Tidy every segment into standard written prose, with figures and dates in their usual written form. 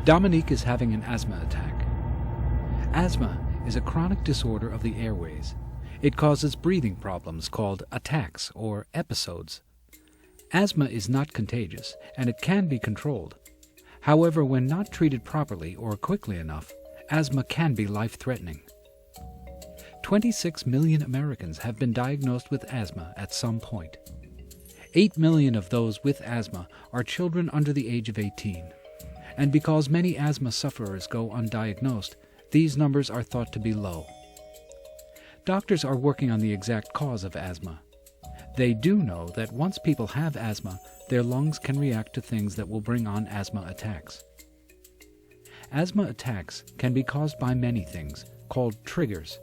Dominique is having an asthma attack. Asthma is a chronic disorder of the airways. It causes breathing problems called attacks or episodes. Asthma is not contagious, and it can be controlled. However, when not treated properly or quickly enough, asthma can be life-threatening. 26 million Americans have been diagnosed with asthma at some point. 8 million of those with asthma are children under the age of 18. And because many asthma sufferers go undiagnosed, these numbers are thought to be low. Doctors are working on the exact cause of asthma. They do know that once people have asthma, their lungs can react to things that will bring on asthma attacks. Asthma attacks can be caused by many things, called triggers: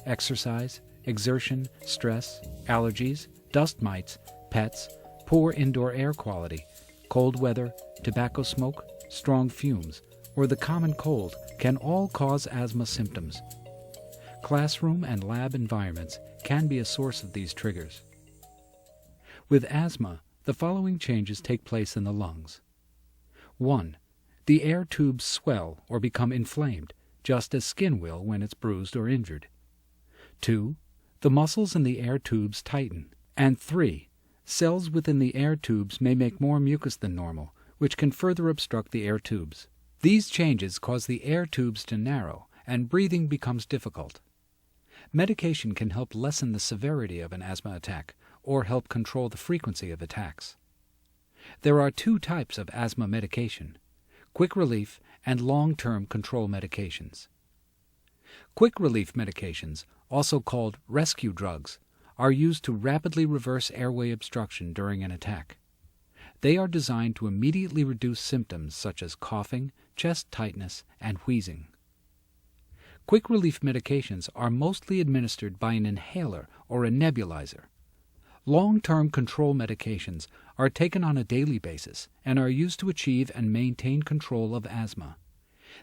exercise, exertion, stress, allergies, dust mites, pets, poor indoor air quality, cold weather, tobacco smoke, strong fumes, or the common cold can all cause asthma symptoms. Classroom and lab environments can be a source of these triggers. With asthma, the following changes take place in the lungs. 1. The air tubes swell or become inflamed, just as skin will when it's bruised or injured. 2. The muscles in the air tubes tighten. And 3. Cells within the air tubes may make more mucus than normal, which can further obstruct the air tubes. These changes cause the air tubes to narrow, and breathing becomes difficult. Medication can help lessen the severity of an asthma attack, or help control the frequency of attacks. There are 2 types of asthma medication: quick relief and long-term control medications. Quick relief medications, also called rescue drugs, are used to rapidly reverse airway obstruction during an attack. They are designed to immediately reduce symptoms such as coughing, chest tightness, and wheezing. Quick relief medications are mostly administered by an inhaler or a nebulizer. Long-term control medications are taken on a daily basis and are used to achieve and maintain control of asthma.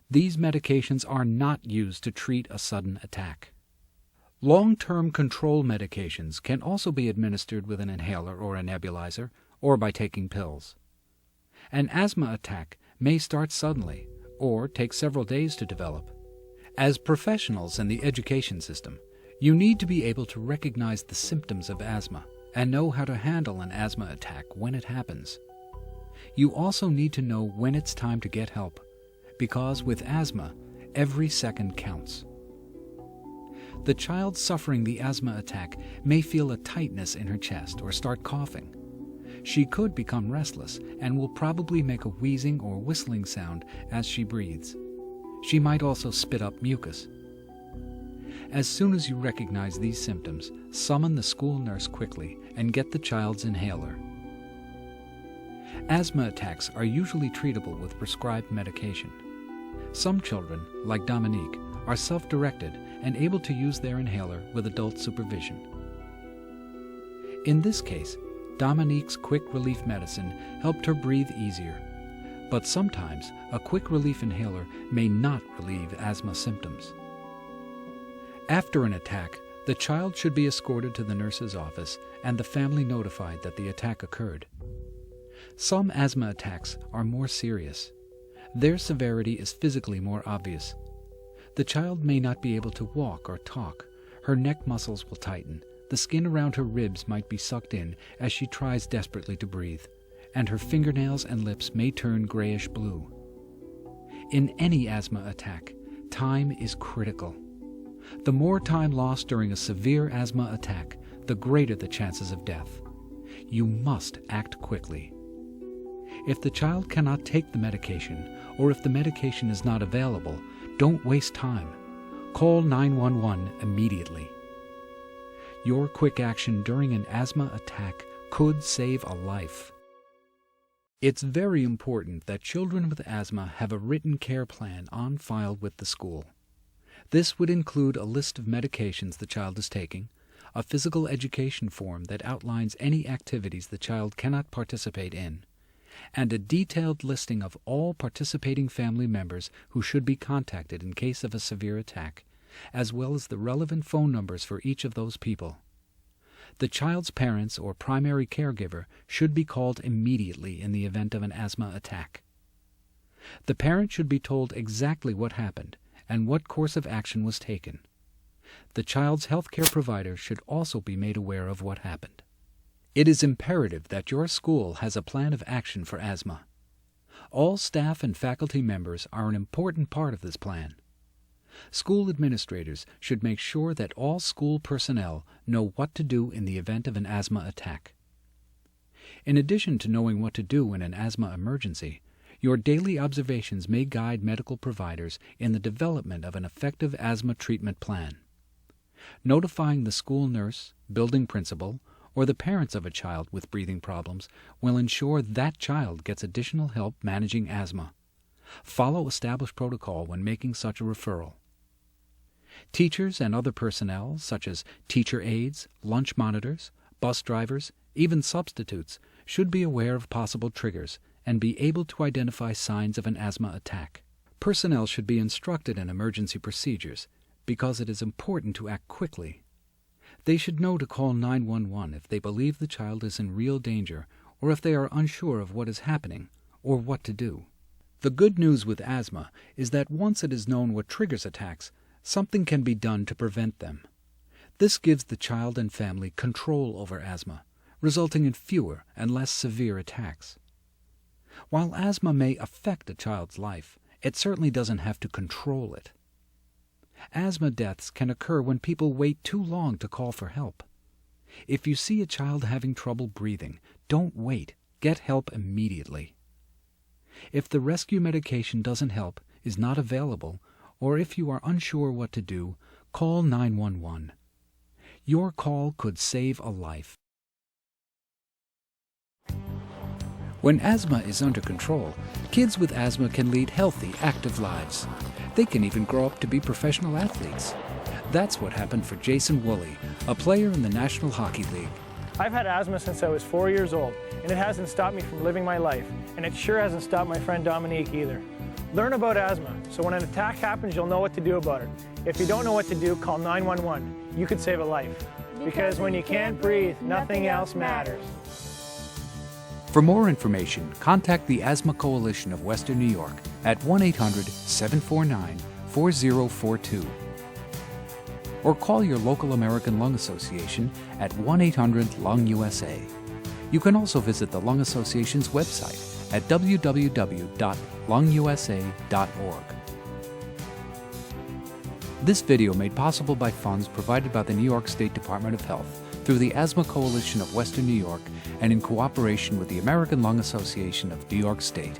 These medications are not used to treat a sudden attack. Long-term control medications can also be administered with an inhaler or a nebulizer, or by taking pills. An asthma attack may start suddenly or take several days to develop. As professionals in the education system, you need to be able to recognize the symptoms of asthma and know how to handle an asthma attack when it happens. You also need to know when it's time to get help, because with asthma, every second counts. The child suffering the asthma attack may feel a tightness in her chest or start coughing. She could become restless and will probably make a wheezing or whistling sound as she breathes. She might also spit up mucus. As soon as you recognize these symptoms, summon the school nurse quickly and get the child's inhaler. Asthma attacks are usually treatable with prescribed medication. Some children, like Dominique, are self-directed and able to use their inhaler with adult supervision. In this case, Dominique's quick relief medicine helped her breathe easier, but sometimes a quick relief inhaler may not relieve asthma symptoms. After an attack, the child should be escorted to the nurse's office and the family notified that the attack occurred. Some asthma attacks are more serious. Their severity is physically more obvious. The child may not be able to walk or talk. Her neck muscles will tighten. The skin around her ribs might be sucked in as she tries desperately to breathe, and her fingernails and lips may turn grayish-blue. In any asthma attack, time is critical. The more time lost during a severe asthma attack, the greater the chances of death. You must act quickly. If the child cannot take the medication, or if the medication is not available, don't waste time. Call 911 immediately. Your quick action during an asthma attack could save a life. It's very important that children with asthma have a written care plan on file with the school. This would include a list of medications the child is taking, a physical education form that outlines any activities the child cannot participate in, and a detailed listing of all participating family members who should be contacted in case of a severe attack, as well as the relevant phone numbers for each of those people. The child's parents or primary caregiver should be called immediately in the event of an asthma attack. The parent should be told exactly what happened and what course of action was taken. The child's healthcare provider should also be made aware of what happened. It is imperative that your school has a plan of action for asthma. All staff and faculty members are an important part of this plan. School administrators should make sure that all school personnel know what to do in the event of an asthma attack. In addition to knowing what to do in an asthma emergency, your daily observations may guide medical providers in the development of an effective asthma treatment plan. Notifying the school nurse, building principal, or the parents of a child with breathing problems will ensure that child gets additional help managing asthma. Follow established protocol when making such a referral. Teachers and other personnel, such as teacher aides, lunch monitors, bus drivers, even substitutes, should be aware of possible triggers and be able to identify signs of an asthma attack. Personnel should be instructed in emergency procedures because it is important to act quickly. They should know to call 911 if they believe the child is in real danger or if they are unsure of what is happening or what to do. The good news with asthma is that once it is known what triggers attacks, something can be done to prevent them. This gives the child and family control over asthma, resulting in fewer and less severe attacks. While asthma may affect a child's life, it certainly doesn't have to control it. Asthma deaths can occur when people wait too long to call for help. If you see a child having trouble breathing, don't wait. Get help immediately. If the rescue medication doesn't help, is not available, or if you are unsure what to do, call 911. Your call could save a life. When asthma is under control, kids with asthma can lead healthy, active lives. They can even grow up to be professional athletes. That's what happened for Jason Woolley, a player in the National Hockey League. I've had asthma since I was 4 years old, and it hasn't stopped me from living my life, and it sure hasn't stopped my friend Dominique either. Learn about asthma, so when an attack happens, you'll know what to do about it. If you don't know what to do, call 911. You could save a life. Because when you can't breathe, nothing else matters. For more information, contact the Asthma Coalition of Western New York at 1-800-749-4042 or call your local American Lung Association at 1-800-LUNG-USA. You can also visit the Lung Association's website at www.lungusa.org. This video made possible by funds provided by the New York State Department of Health through the Asthma Coalition of Western New York and in cooperation with the American Lung Association of New York State.